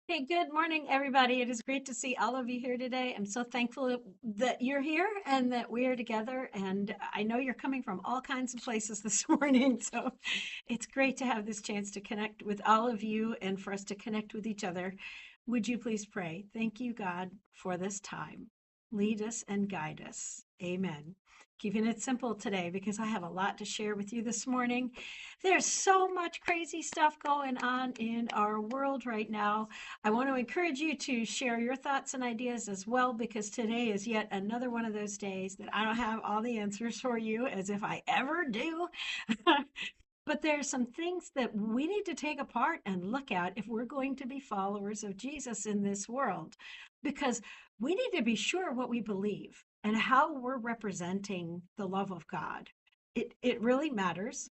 Hey, good morning, everybody. It is great to see all of you here today. I'm so thankful that you're here and that we're together. And I know you're coming from all kinds of places this morning. So it's great to have this chance to connect with all of you and for us to connect with each other. Would you please pray? Thank you, God, for this time. Lead us and guide us. Amen. Keeping it simple today because I have a lot to share with you this morning. There's so much crazy stuff going on in our world right now. I want to encourage you to share your thoughts and ideas as well, because today is yet another one of those days that I don't have all the answers for you, as if I ever do. But there are some things that we need to take apart and look at if we're going to be followers of Jesus in this world, because we need to be sure what we believe and how we're representing the love of God. It really matters,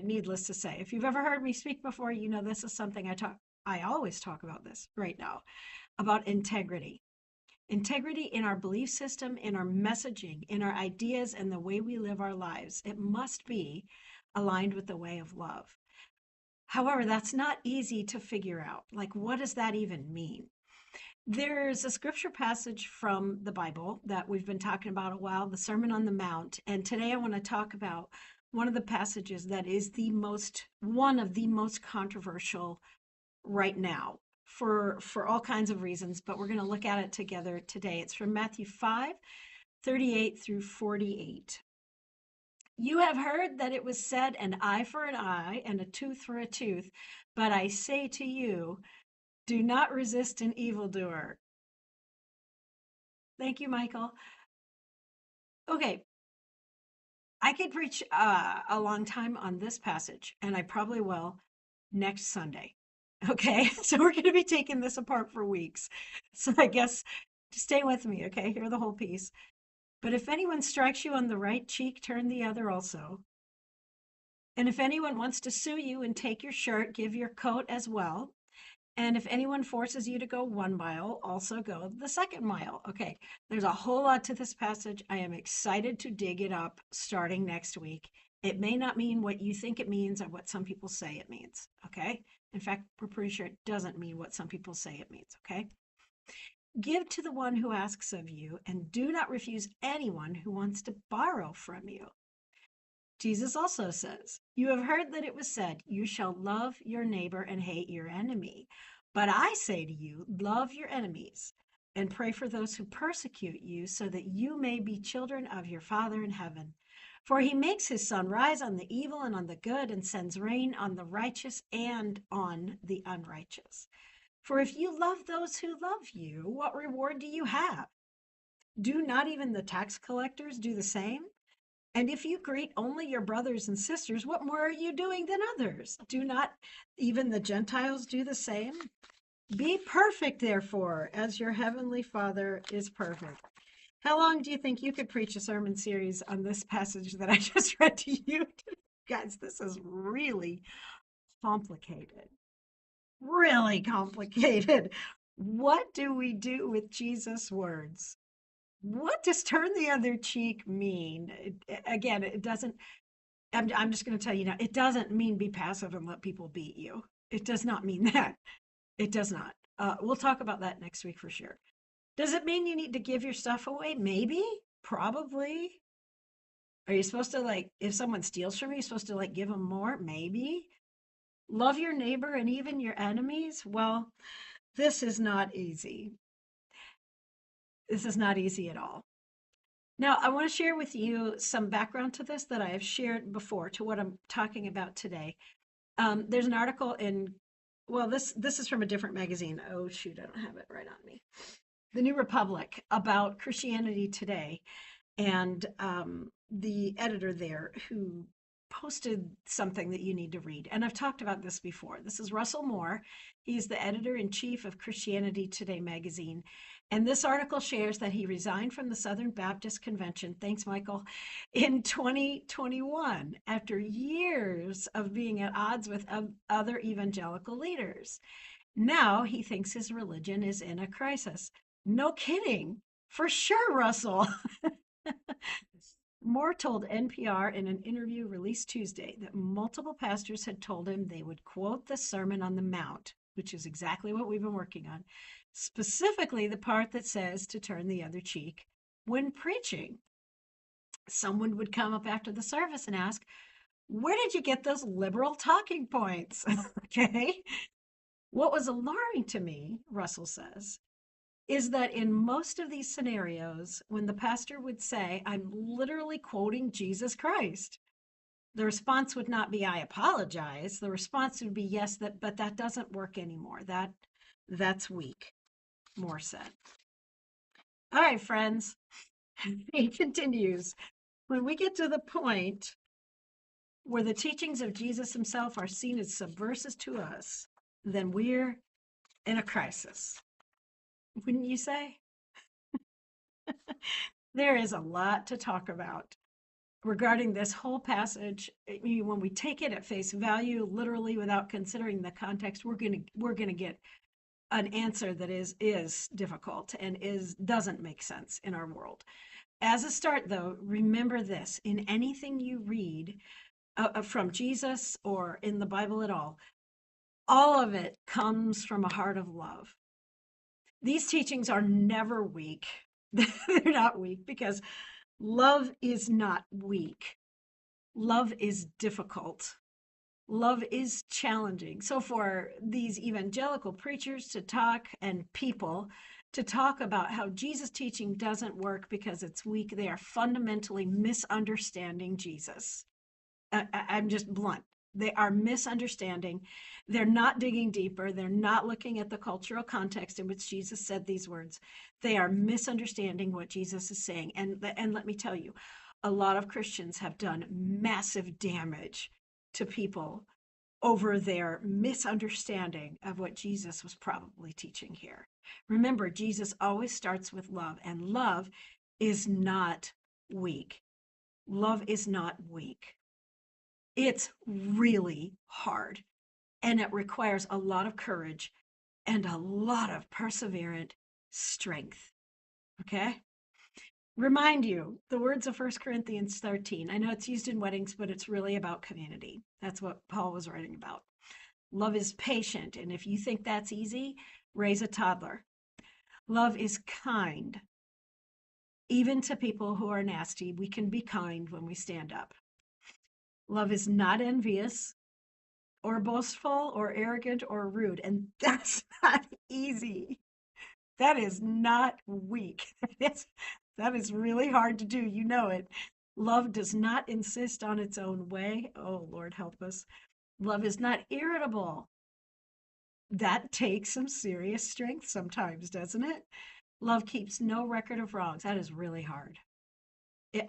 needless to say. If you've ever heard me speak before, you know this is something I always talk about this right now, about integrity. Integrity in our belief system, in our messaging, in our ideas, and the way we live our lives. It must be aligned with the way of love. However, that's not easy to figure out. Like, what does that even mean? There's a scripture passage from the Bible that we've been talking about a while, the Sermon on the Mount. And today I want to talk about one of the passages that is one of the most controversial right now for all kinds of reasons, but we're going to look at it together today. It's from Matthew 5:38 through 48. You have heard that it was said, an eye for an eye and a tooth for a tooth. But I say to you, do not resist an evildoer. Thank you, Michael. Okay, I could preach a long time on this passage, and I probably will next Sunday. Okay, so we're going to be taking this apart for weeks. So I guess stay with me, okay? Hear the whole piece. But if anyone strikes you on the right cheek, turn the other also. And if anyone wants to sue you and take your shirt, give your coat as well. And if anyone forces you to go 1 mile, also go the second mile. Okay, there's a whole lot to this passage. I am excited to dig it up starting next week. It may not mean what you think it means or what some people say it means. Okay, in fact, we're pretty sure it doesn't mean what some people say it means. Okay, give to the one who asks of you, and do not refuse anyone who wants to borrow from you. Jesus also says, you have heard that it was said, you shall love your neighbor and hate your enemy. But I say to you, love your enemies and pray for those who persecute you, so that you may be children of your Father in heaven. For he makes his sun rise on the evil and on the good, and sends rain on the righteous and on the unrighteous. For if you love those who love you, what reward do you have? Do not even the tax collectors do the same? And if you greet only your brothers and sisters, what more are you doing than others? Do not even the Gentiles do the same? Be perfect, therefore, as your heavenly Father is perfect. How long do you think you could preach a sermon series on this passage that I just read to you? Guys, this is really complicated. Really complicated. What do we do with Jesus' words? What does turn the other cheek mean? Again, it doesn't I'm just going to tell you now, it doesn't mean be passive and let people beat you. It does not mean that. It does not. We'll talk about that next week for sure. Does it mean you need to give your stuff away? Maybe, probably. Are you supposed to, like, if someone steals from you, you're supposed to, like, give them more? Maybe. Love your neighbor and even your enemies? Well, this is not easy. This is not easy at all. Now, I want to share with you some background to this that I have shared before to what I'm talking about today. There's an article in, well, this is from a different magazine. Oh shoot, I don't have it right on me. The New Republic, about Christianity Today, and the editor there who posted something that you need to read. And I've talked about this before. This is Russell Moore. He's the editor in chief of Christianity Today magazine. And this article shares that he resigned from the Southern Baptist Convention, thanks, Michael, in 2021 after years of being at odds with other evangelical leaders. Now he thinks his religion is in a crisis. No kidding. For sure, Russell. Moore told NPR in an interview released Tuesday that multiple pastors had told him they would quote the Sermon on the Mount which is exactly what we've been working on, specifically the part that says to turn the other cheek when preaching. Someone would come up after the service and ask, where did you get those liberal talking points? Okay. What was alarming to me, Russell says, is that in most of these scenarios, when the pastor would say, I'm literally quoting Jesus Christ, the response would not be, I apologize. The response would be, yes, but that doesn't work anymore. That's weak, Moore said. All right, friends. He continues. When we get to the point where the teachings of Jesus himself are seen as subversive to us, then we're in a crisis. Wouldn't you say? There is a lot to talk about regarding this whole passage. When we take it at face value, literally without considering the context, we're gonna get an answer that is difficult and doesn't make sense in our world. As a start, though, remember this: in anything you read from Jesus or in the Bible at all of it comes from a heart of love. These teachings are never weak. They're not weak because love is not weak. Love is difficult. Love is challenging. So for these evangelical preachers to talk and people to talk about how Jesus' teaching doesn't work because it's weak, they are fundamentally misunderstanding Jesus. I'm just blunt. They are misunderstanding. They're not digging deeper. They're not looking at the cultural context in which Jesus said these words. They are misunderstanding what Jesus is saying. And let me tell you, a lot of Christians have done massive damage to people over their misunderstanding of what Jesus was probably teaching here. Remember, Jesus always starts with love, and love is not weak. Love is not weak. It's really hard, and it requires a lot of courage and a lot of perseverant strength. Okay? Remind you the words of 1 Corinthians 13. I know it's used in weddings, but it's really about community. That's what Paul was writing about. Love is patient, and if you think that's easy, raise a toddler. Love is kind. Even to people who are nasty, we can be kind when we stand up. Love is not envious or boastful or arrogant or rude, and that's not easy. That is not weak. That is really hard to do. You know it. Love does not insist on its own way. Oh, Lord, help us. Love is not irritable. That takes some serious strength sometimes, doesn't it? Love keeps no record of wrongs. That is really hard.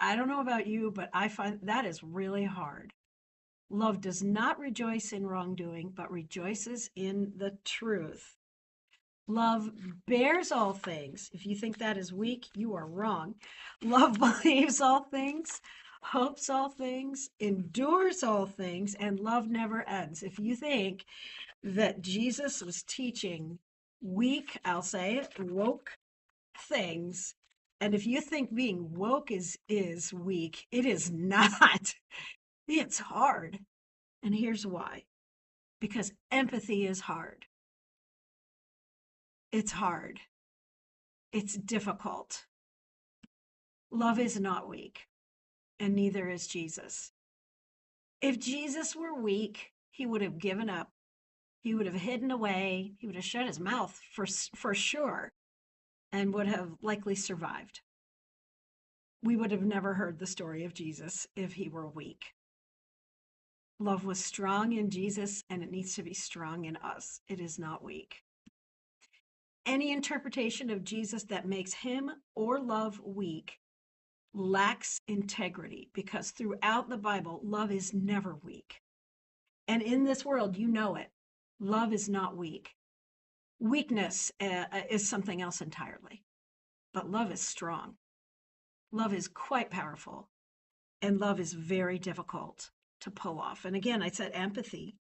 I don't know about you, but I find that is really hard. Love does not rejoice in wrongdoing, but rejoices in the truth. Love bears all things. If you think that is weak, you are wrong. Love believes all things, hopes all things, endures all things, and love never ends. If you think that Jesus was teaching weak, I'll say it, woke things, and if you think being woke is weak, it is not. It's hard. And here's why. Because empathy is hard. It's hard. It's difficult. Love is not weak, and neither is Jesus. If Jesus were weak, he would have given up. He would have hidden away. He would have shut his mouth for sure and would have likely survived. We would have never heard the story of Jesus if he were weak. Love was strong in Jesus, and it needs to be strong in us. It is not weak. Any interpretation of Jesus that makes him or love weak lacks integrity, because throughout the Bible, love is never weak. And in this world, you know it. Love is not weak. Weakness is something else entirely. But love is strong. Love is quite powerful. And love is very difficult to pull off. And again, I said empathy.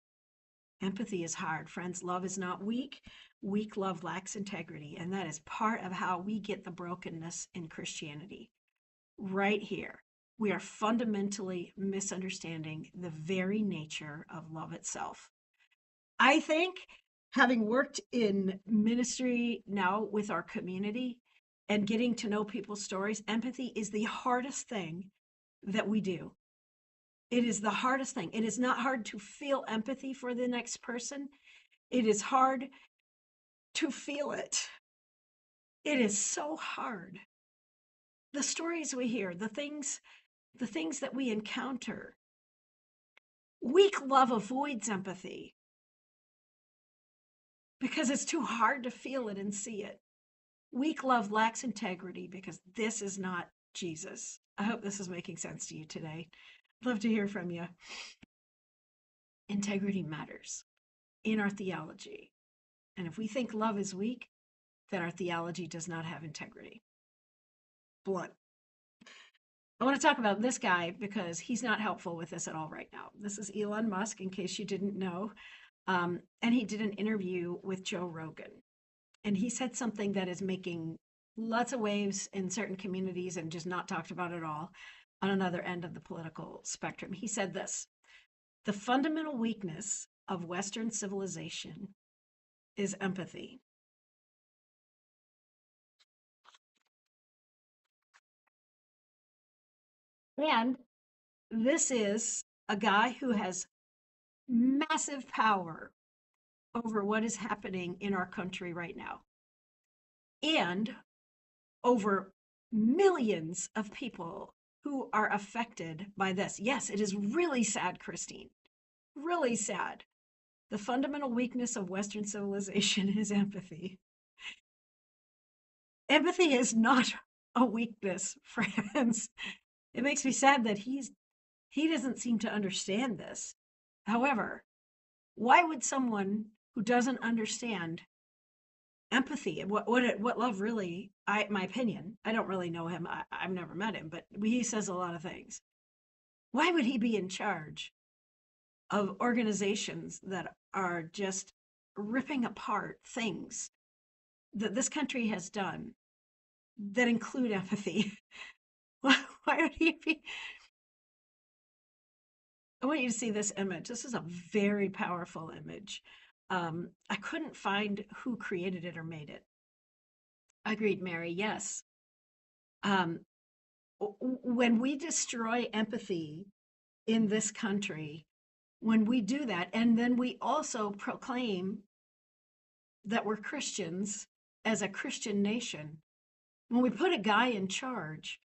Empathy is hard, friends. Love is not weak. Weak love lacks integrity. And that is part of how we get the brokenness in Christianity. Right here, we are fundamentally misunderstanding the very nature of love itself. I think Having worked in ministry now with our community and getting to know people's stories, empathy is the hardest thing that we do. It is the hardest thing. It is not hard to feel empathy for the next person. It is hard to feel it. It is so hard. The stories we hear, the things that we encounter. Weak love avoids empathy because it's too hard to feel it and see it. Weak love lacks integrity because this is not Jesus. I hope this is making sense to you today. Love to hear from you. Integrity matters in our theology. And if we think love is weak, then our theology does not have integrity. Blunt. I want to talk about this guy because he's not helpful with this at all right now. This is Elon Musk, in case you didn't know. And he did an interview with Joe Rogan. And he said something that is making lots of waves in certain communities and just not talked about at all on another end of the political spectrum. He said this: the fundamental weakness of Western civilization is empathy. And this is a guy who has massive power over what is happening in our country right now and over millions of people who are affected by this. Yes, it is really sad, Christine. Really sad. The fundamental weakness of Western civilization is empathy. Empathy is not a weakness, friends. It makes me sad that he doesn't seem to understand this. However, why would someone who doesn't understand empathy and what love really, my opinion, I don't really know him. I've never met him, but he says a lot of things. Why would he be in charge of organizations that are just ripping apart things that this country has done that include empathy? Why would he be? I want you to see this image. This is a very powerful image. I couldn't find who created it or made it. Agreed, Mary. Yes. Um, when we destroy empathy in this country, when we do that, and then we also proclaim that we're Christians as a Christian nation, when we put a guy in charge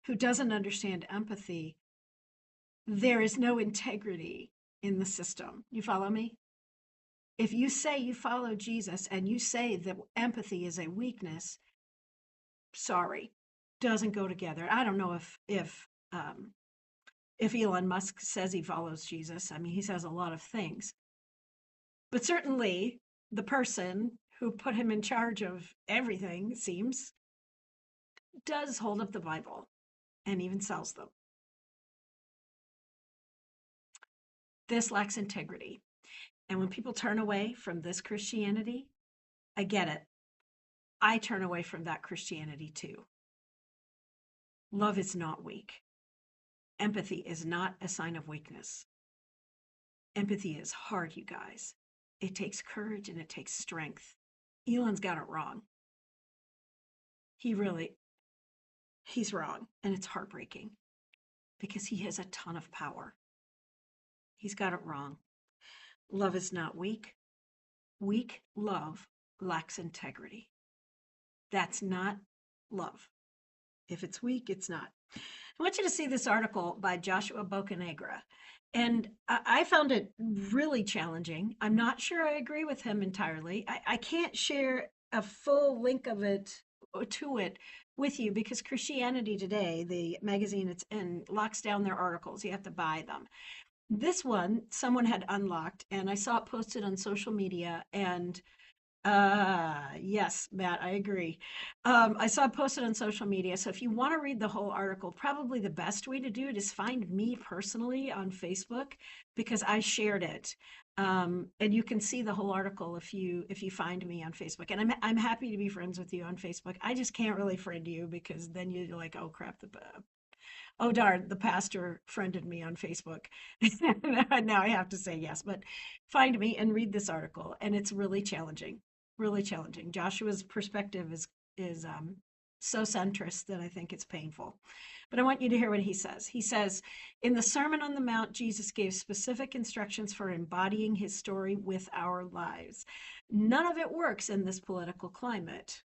who doesn't understand empathy, there is no integrity in the system. You follow me? If you say you follow Jesus and you say that empathy is a weakness, sorry, doesn't go together. I don't know if Elon Musk says he follows Jesus. I mean, he says a lot of things, but certainly the person who put him in charge of everything, it seems, does hold up the Bible and even sells them. This lacks integrity. And when people turn away from this Christianity, I get it. I turn away from that Christianity too. Love is not weak. Empathy is not a sign of weakness. Empathy is hard, you guys. It takes courage and it takes strength. Elon's got it wrong. He's wrong. And it's heartbreaking because he has a ton of power. He's got it wrong. Love is not weak. Weak love lacks integrity. That's not love. If it's weak, it's not. I want you to see this article by Joshua Bocanegra. And I found it really challenging. I'm not sure I agree with him entirely. I can't share a full link of it to it with you because Christianity Today, the magazine it's in, locks down their articles. You have to buy them. This one, someone had unlocked, and I saw it posted on social media, and yes, Matt, I agree. I saw it posted on social media. So if you want to read the whole article, probably the best way to do it is find me personally on Facebook because I shared it. And you can see the whole article if you find me on Facebook. And I'm happy to be friends with you on Facebook. I just can't really friend you because then you're like, oh crap, Oh, darn, the pastor friended me on Facebook. Now I have to say yes, but find me and read this article. And it's really challenging, really challenging. Joshua's perspective is so centrist that I think it's painful. But I want you to hear what he says. He says, in the Sermon on the Mount, Jesus gave specific instructions for embodying his story with our lives. None of it works in this political climate.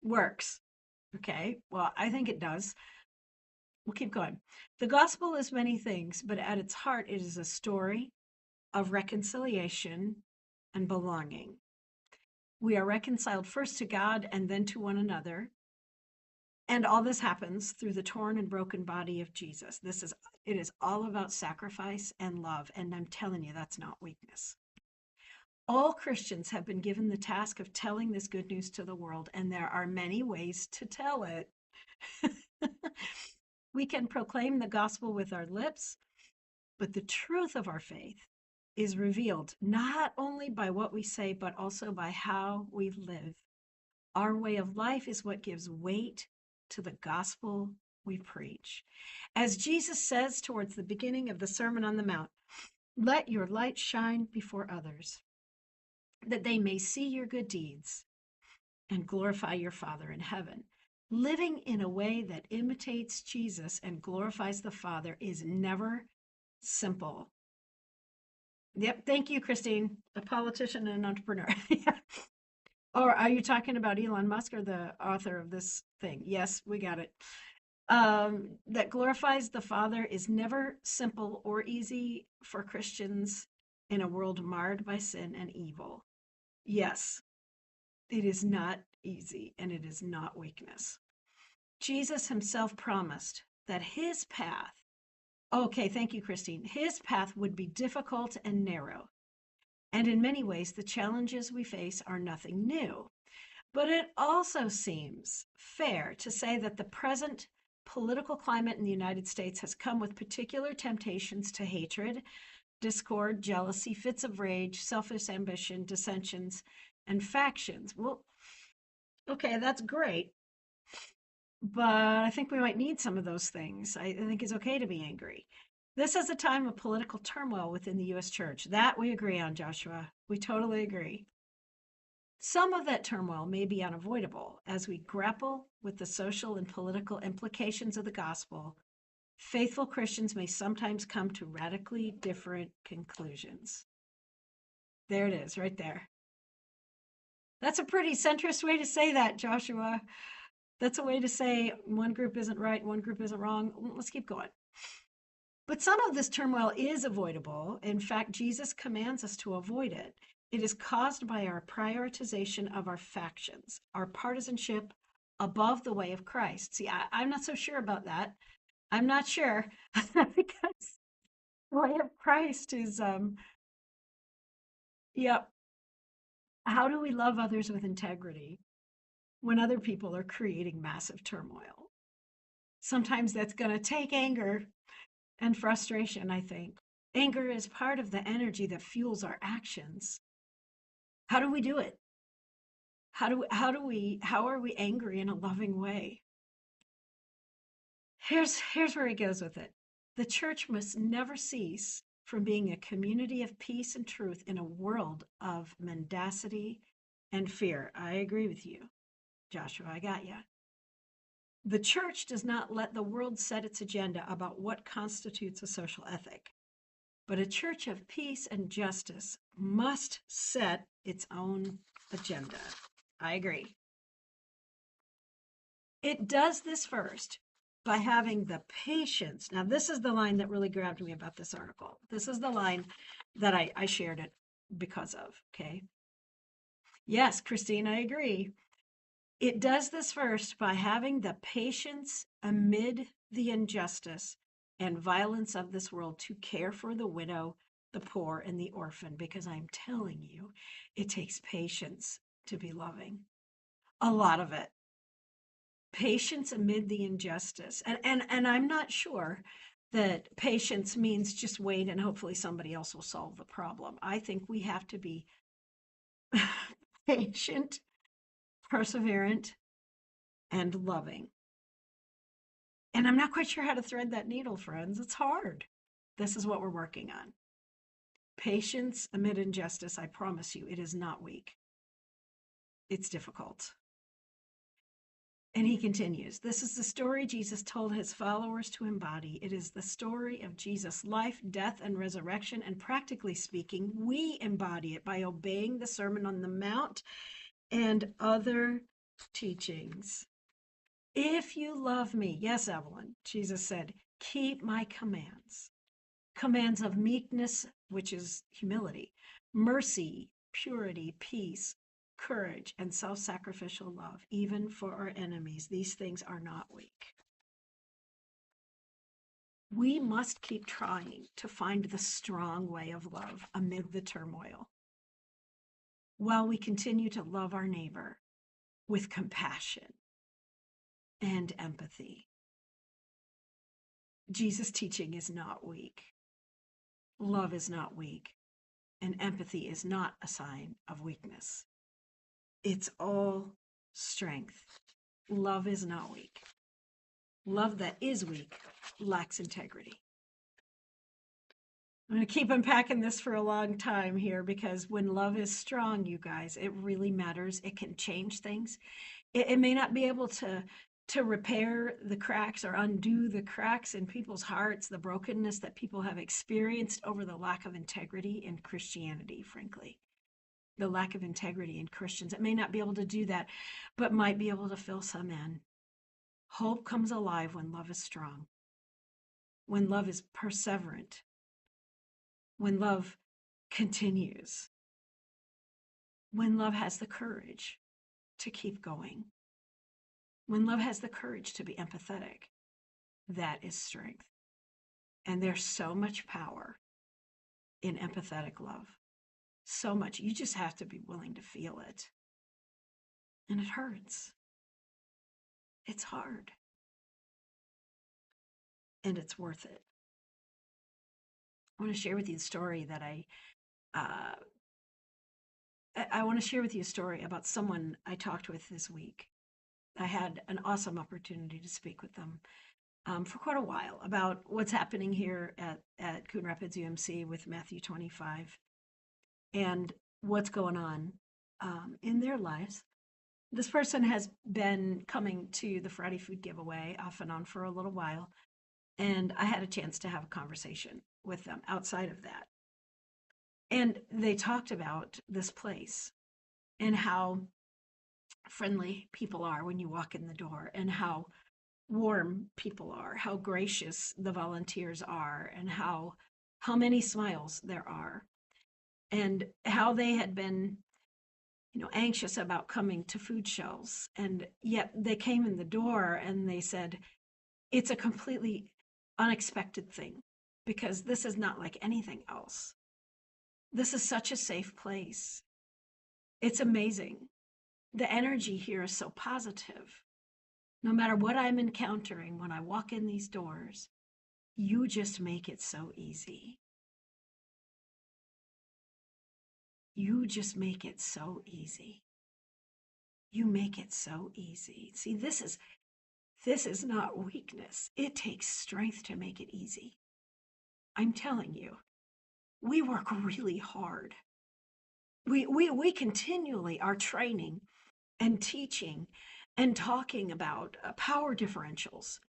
Works. Okay. Well, I think it does. We'll keep going. The gospel is many things, but at its heart, it is a story of reconciliation and belonging. We are reconciled first to God and then to one another. And all this happens through the torn and broken body of Jesus. It is all about sacrifice and love. And I'm telling you, that's not weakness. All Christians have been given the task of telling this good news to the world, and there are many ways to tell it. We can proclaim the gospel with our lips, but the truth of our faith is revealed not only by what we say, but also by how we live. Our way of life is what gives weight to the gospel we preach. As Jesus says towards the beginning of the Sermon on the Mount, let your light shine before others, that they may see your good deeds and glorify your Father in heaven. Living in a way that imitates Jesus and glorifies the Father is never simple. Yep. Thank you, Christine, a politician and an entrepreneur. Or are you talking about Elon Musk or the author of this thing? Yes, we got it. That glorifies the Father is never simple or easy for Christians in a world marred by sin and evil. Yes, it is not easy and it is not weakness. Jesus himself promised that his path, okay, thank you, Christine, his path would be difficult and narrow. And in many ways, the challenges we face are nothing new. But it also seems fair to say that the present political climate in the United States has come with particular temptations to hatred, discord, jealousy, fits of rage, selfish ambition, dissensions, and factions. Well, okay, that's great. But I think we might need some of those things. I think it's okay to be angry. This is a time of political turmoil within the U.S. church. That we agree on, Joshua. We totally agree. Some of that turmoil may be unavoidable as we grapple with the social and political implications of the gospel. Faithful Christians may sometimes come to radically different conclusions. There it is, right there. That's a pretty centrist way to say that, Joshua. That's a way to say one group isn't right, one group isn't wrong. Let's keep going. But some of this turmoil is avoidable. In fact, Jesus commands us to avoid it. It is caused by our prioritization of our factions, our partisanship above the way of Christ. See, I'm not so sure about that. I'm not sure because the way of Christ is, yep. How do we love others with integrity when other people are creating massive turmoil? Sometimes that's going to take anger and frustration, I think. Anger is part of the energy that fuels our actions. How do we do it? How are we angry in a loving way? Here's where he goes with it. The church must never cease from being a community of peace and truth in a world of mendacity and fear. I agree with you, Joshua. I got you. The church does not let the world set its agenda about what constitutes a social ethic. But a church of peace and justice must set its own agenda. I agree. It does this first by having the patience. Now, this is the line that really grabbed me about this article. This is the line that I shared it because of. Okay. Yes, Christine, I agree. It does this first by having the patience amid the injustice and violence of this world to care for the widow, the poor, and the orphan, because I'm telling you, it takes patience to be loving. A lot of it. Patience amid the injustice. And I'm not sure that patience means just wait and hopefully somebody else will solve the problem. I think we have to be patient, perseverant, and loving. And I'm not quite sure how to thread that needle, friends. It's hard. This is what we're working on. Patience amid injustice, I promise you, it is not weak. It's difficult. And he continues, this is the story Jesus told his followers to embody. It is the story of Jesus' life, death, and resurrection. And practically speaking, we embody it by obeying the Sermon on the Mount and other teachings. If you love me, yes, Evelyn, Jesus said, keep my commands. Commands of meekness, which is humility, mercy, purity, peace, courage, and self sacrificial love, even for our enemies. These things are not weak. We must keep trying to find the strong way of love amid the turmoil, while we continue to love our neighbor with compassion and empathy. Jesus' teaching is not weak. Love is not weak, and empathy is not a sign of weakness. It's all strength. Love is not weak. Love that is weak lacks integrity. I'm going to keep unpacking this for a long time here, because when love is strong, you guys, it really matters. It can change things. It may not be able to repair the cracks or undo the cracks in people's hearts, the brokenness that people have experienced over the lack of integrity in Christianity, frankly. The lack of integrity in Christians. It may not be able to do that, but might be able to fill some in. Hope comes alive when love is strong, when love is perseverant, when love continues, when love has the courage to keep going, when love has the courage to be empathetic. That is strength. And there's so much power in empathetic love. So much. You just have to be willing to feel it. And it hurts. It's hard. And it's worth it. I want to share with you a story that I want to share with you a story about someone I talked with this week. I had an awesome opportunity to speak with them for quite a while about what's happening here at Coon Rapids UMC with Matthew 25 and what's going on in their lives. This person has been coming to the Friday food giveaway off and on for a little while, and I had a chance to have a conversation with them outside of that. And they talked about this place and how friendly people are when you walk in the door, and how warm people are, how gracious the volunteers are, and how many smiles there are, and how they had been anxious about coming to food shelves, and yet they came in the door and they said it's a completely unexpected thing, because this is not like anything else. This is such a safe place. It's amazing. The energy here is so positive. No matter what I'm encountering when I walk in these doors, you just make it so easy. You just make it so easy. You make it so easy. See, this is not weakness. It takes strength to make it easy. I'm telling you, we work really hard. We continually are training and teaching and talking about power differentials.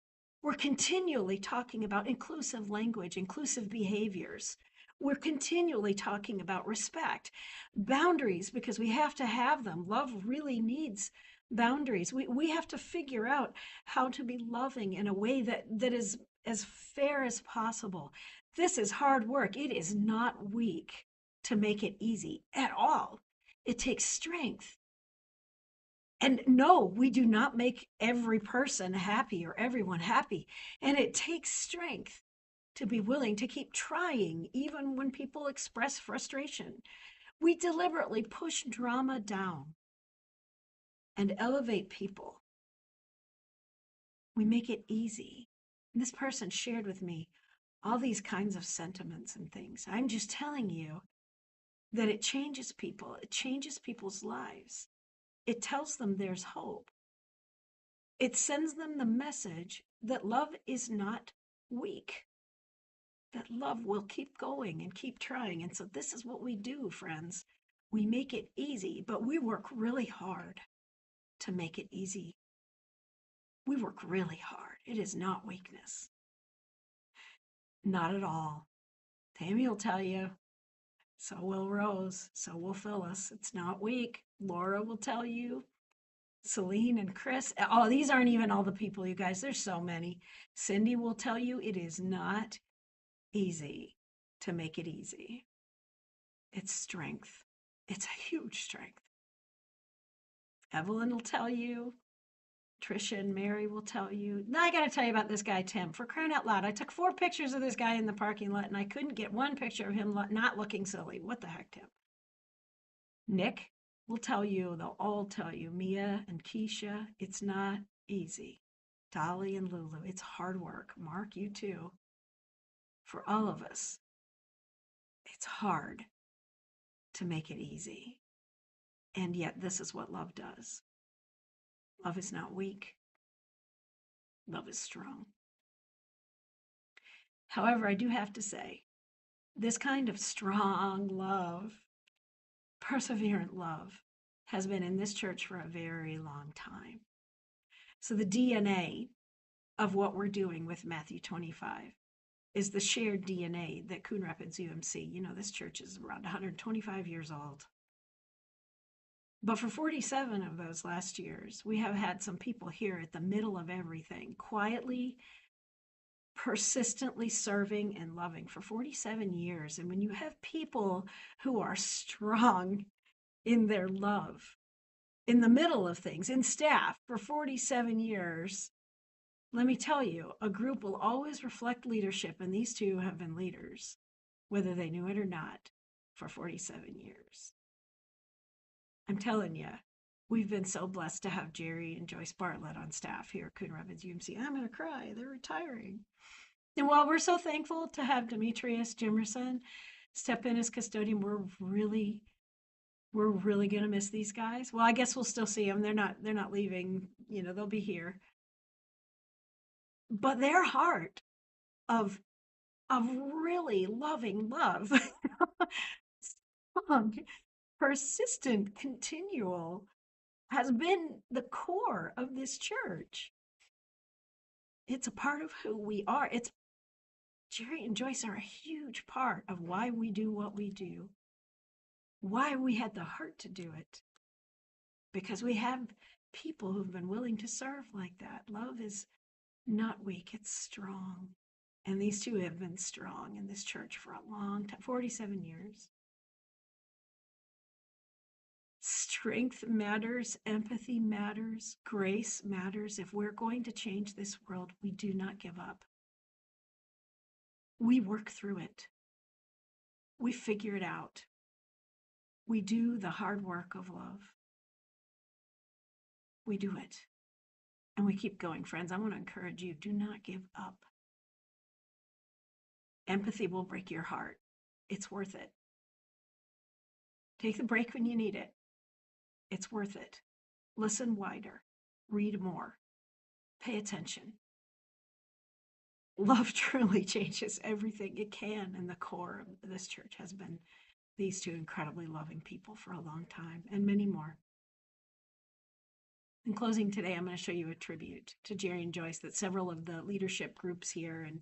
We're continually talking about inclusive language, inclusive behaviors. We're continually talking about respect, boundaries, because we have to have them. Love really needs boundaries. We have to figure out how to be loving in a way that is as fair as possible. This is hard work. It is not weak to make it easy at all. It takes strength. And no, we do not make every person happy or everyone happy. And it takes strength to be willing to keep trying, even when people express frustration. We deliberately push drama down and elevate people. We make it easy. And this person shared with me all these kinds of sentiments and things. I'm just telling you that it changes people. It changes people's lives. It tells them there's hope. It sends them the message that love is not weak, that love will keep going and keep trying. And so this is what we do, friends. We make it easy, but we work really hard to make it easy. We work really hard. It is not weakness. Not at all. Tammy will tell you. So will Rose. So will Phyllis. It's not weak. Laura will tell you. Celine and Chris. Oh, these aren't even all the people, you guys. There's so many. Cindy will tell you it is not easy to make it easy. It's strength. It's a huge strength. Evelyn will tell you. Trisha and Mary will tell you. Now I got to tell you about this guy, Tim. For crying out loud, I took 4 pictures of this guy in the parking lot and I couldn't get one picture of him not looking silly. What the heck, Tim? Nick will tell you, they'll all tell you, Mia and Keisha, it's not easy. Dolly and Lulu, it's hard work. Mark, you too. For all of us, it's hard to make it easy. And yet, this is what love does. Love is not weak. Love is strong. However, I do have to say, this kind of strong love, perseverant love, has been in this church for a very long time. So the DNA of what we're doing with Matthew 25 is the shared DNA that Coon Rapids UMC, you know, this church is around 125 years old. But for 47 of those last years, we have had some people here at the middle of everything, quietly, persistently serving and loving for 47 years. And when you have people who are strong in their love, in the middle of things, in staff for 47 years, let me tell you, a group will always reflect leadership, and these two have been leaders, whether they knew it or not, for 47 years. I'm telling you, we've been so blessed to have Jerry and Joyce Bartlett on staff here at Coon Rapids UMC. I'm going to cry. They're retiring. And while we're so thankful to have Demetrius Jimerson step in as custodian, we're really going to miss these guys. Well, I guess we'll still see them. They're not leaving. You know, they'll be here. But their heart of really loving love, strong, persistent, continual, has been the core of this church. It's a part of who we are. It's Jerry and Joyce are a huge part of why we do what we do, why we had the heart to do it, because we have people who've been willing to serve like that. Love is not weak, it's strong. And these two have been strong in this church for a long time, 47 years. Strength matters, empathy matters, grace matters. If we're going to change this world, we do not give up. We work through it. We figure it out. We do the hard work of love. We do it. And we keep going, friends. I want to encourage you, do not give up. Empathy will break your heart. It's worth it. Take the break when you need it. It's worth it. Listen wider. Read more. Pay attention. Love truly changes everything it can, and the core of this church has been these two incredibly loving people for a long time, and many more. In closing today, I'm going to show you a tribute to Jerry and Joyce that several of the leadership groups here and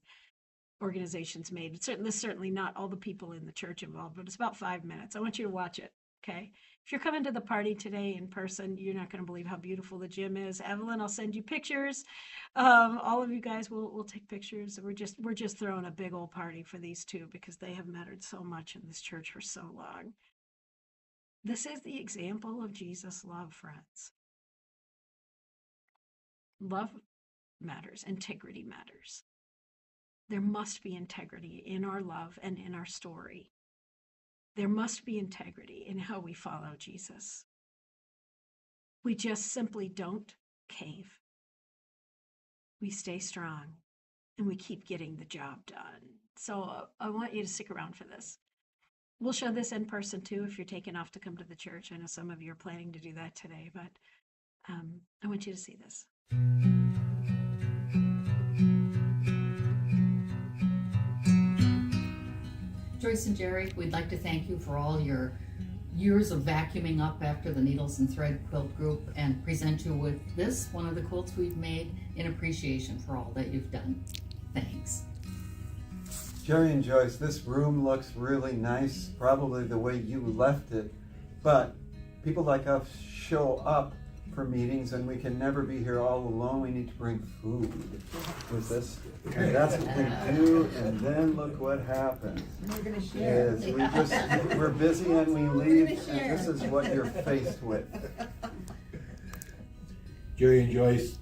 organizations made. It's certainly not all the people in the church involved, but it's about 5 minutes. I want you to watch it, okay? If you're coming to the party today in person, you're not going to believe how beautiful the gym is. Evelyn, I'll send you pictures. All of you guys will take pictures. We're just throwing a big old party for these two because they have mattered so much in this church for so long. This is the example of Jesus' love, friends. Love matters. Integrity matters. There must be integrity in our love and in our story. There must be integrity in how we follow Jesus. We just simply don't cave. We stay strong and we keep getting the job done. So I want you to stick around for this. We'll show this in person too if you're taking off to come to the church. I know some of you are planning to do that today, but I want you to see this. Joyce and Jerry, we'd like to thank you for all your years of vacuuming up after the Needles and Thread Quilt Group and present you with this, one of the quilts we've made in appreciation for all that you've done. Thanks. Jerry and Joyce, this room looks really nice, probably the way you left it, but people like us show up for meetings and we can never be here all alone. We need to bring food with us, and that's what we do, and then look what happens. We're gonna share. Is we're busy and we leave, and this is what you're faced with. Jerry and Joyce,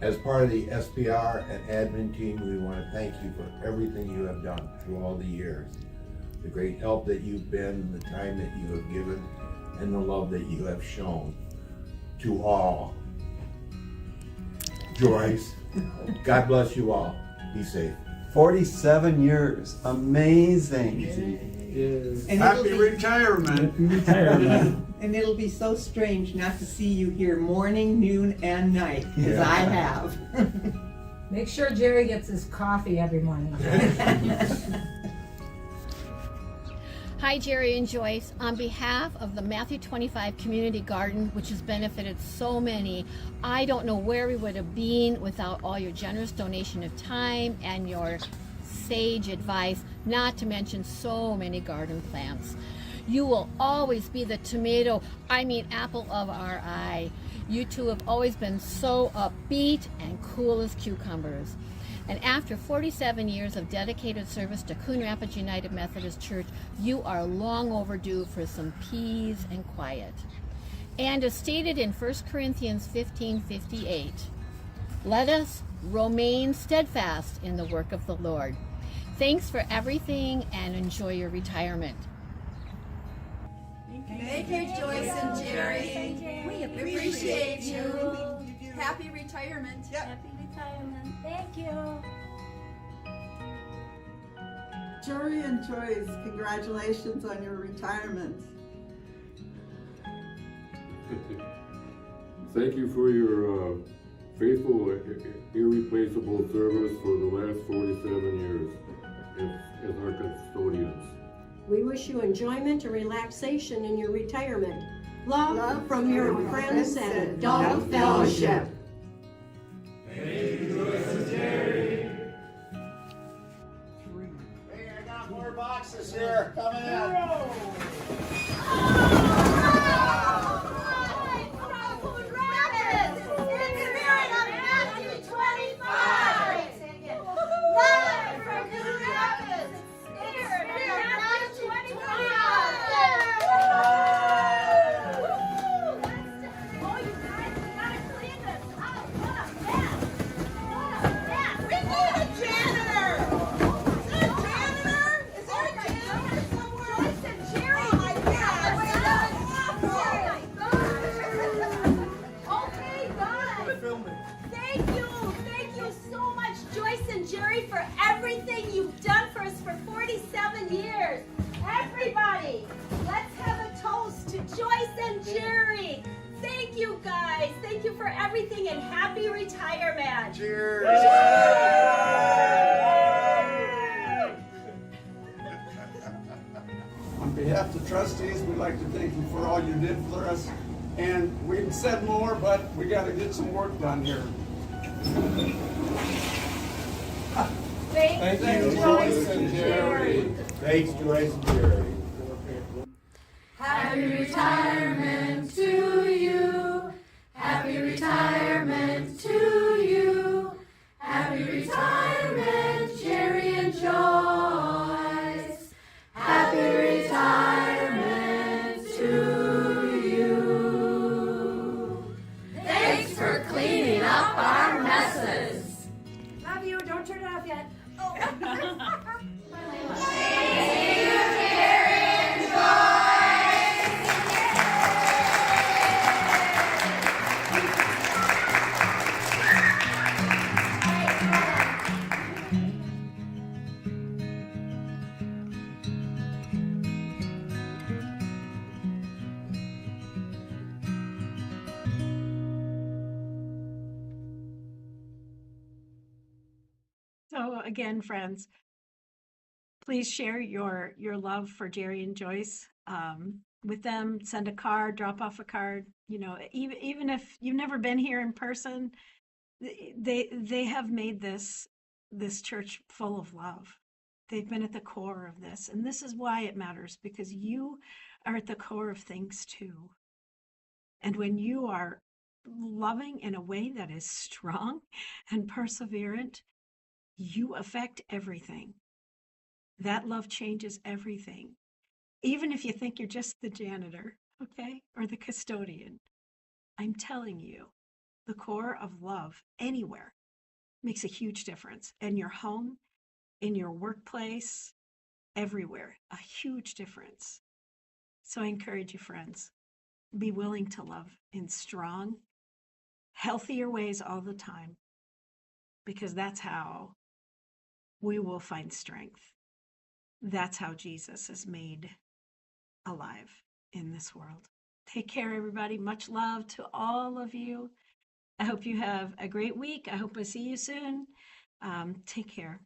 as part of the SPR and admin team, we want to thank you for everything you have done through all the years. The great help that you've been, the time that you have given, and the love that you have shown to all. Joyce, God bless you all. Be safe. 47 years, amazing. And Happy retirement. And it'll be so strange not to see you here morning, noon, and night, as Yeah. I have. Make sure Jerry gets his coffee every morning. Hi, Jerry and Joyce. On behalf of the Matthew 25 Community Garden, which has benefited so many, I don't know where we would have been without all your generous donation of time and your sage advice, not to mention so many garden plants. You will always be the apple of our eye. You two have always been so upbeat and cool as cucumbers. And after 47 years of dedicated service to Coon Rapids United Methodist Church, you are long overdue for some peace and quiet. And as stated in 1 Corinthians 15:58, let us remain steadfast in the work of the Lord. Thanks for everything and enjoy your retirement. Thank you, Joyce and Jerry. We appreciate you. Happy retirement. Happy retirement. Thank you. Jerry and Joyce, congratulations on your retirement. Thank you for your faithful, irreplaceable service for the last 47 years as our custodians. We wish you enjoyment and relaxation in your retirement. Love from your friends at Adult Fellowship. Thank you, Joyce and Jerry. Hey, I got more boxes here coming in. For everything you've done for us for 47 years. Everybody, let's have a toast to Joyce and Jerry. Thank you guys. Thank you for everything and happy retirement. Cheers. On behalf of the trustees, we'd like to thank you for all you did for us. And we've said more, but we got to get some work done here. Thank you, Joyce and Jerry. Thanks, Joyce and Jerry. Happy retirement to you. Happy retirement to you. Happy retirement, Jerry and Joyce. Happy retirement to you. Thanks for cleaning up our messes. Love you. Don't turn it off yet. Thank you, Jerry and Joyce. again, friends, please share your love for Jerry and Joyce with them. Send a card, drop off a card. You know, even if you've never been here in person, they have made this church full of love. They've been at the core of this, and this is why it matters, because you are at the core of things too. And when you are loving in a way that is strong and perseverant, you affect everything. That love changes everything. Even if you think you're just the janitor, okay, or the custodian, I'm telling you, the core of love anywhere makes a huge difference. In your home, in your workplace, everywhere, a huge difference. So I encourage you, friends, be willing to love in strong, healthier ways all the time, because that's how we will find strength. That's how Jesus is made alive in this world. Take care, everybody. Much love to all of you. I hope you have a great week. I hope I see you soon. Take care.